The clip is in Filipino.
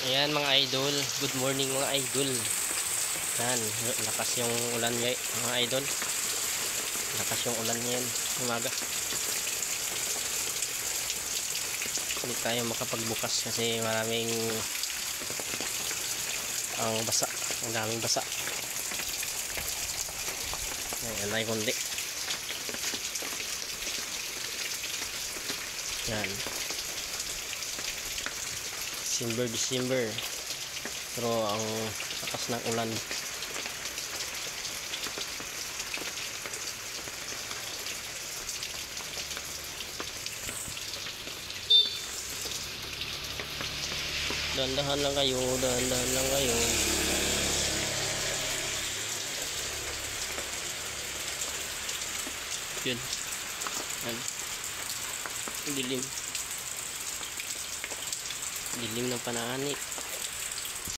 Ayan mga idol, good morning mga idol. Yan, lakas yung ulan mga idol. Lakas yung ulan ngayon, umaga. Hindi tayo makapagbukas kasi maraming ang basa, ang daming basa. Ayan tayo kundi. Yan. December pero ang lakas ng ulan. Dahan-dahan lang kayo, dahan-dahan lang kayo. Yun. Yan. Dilim ng panahani.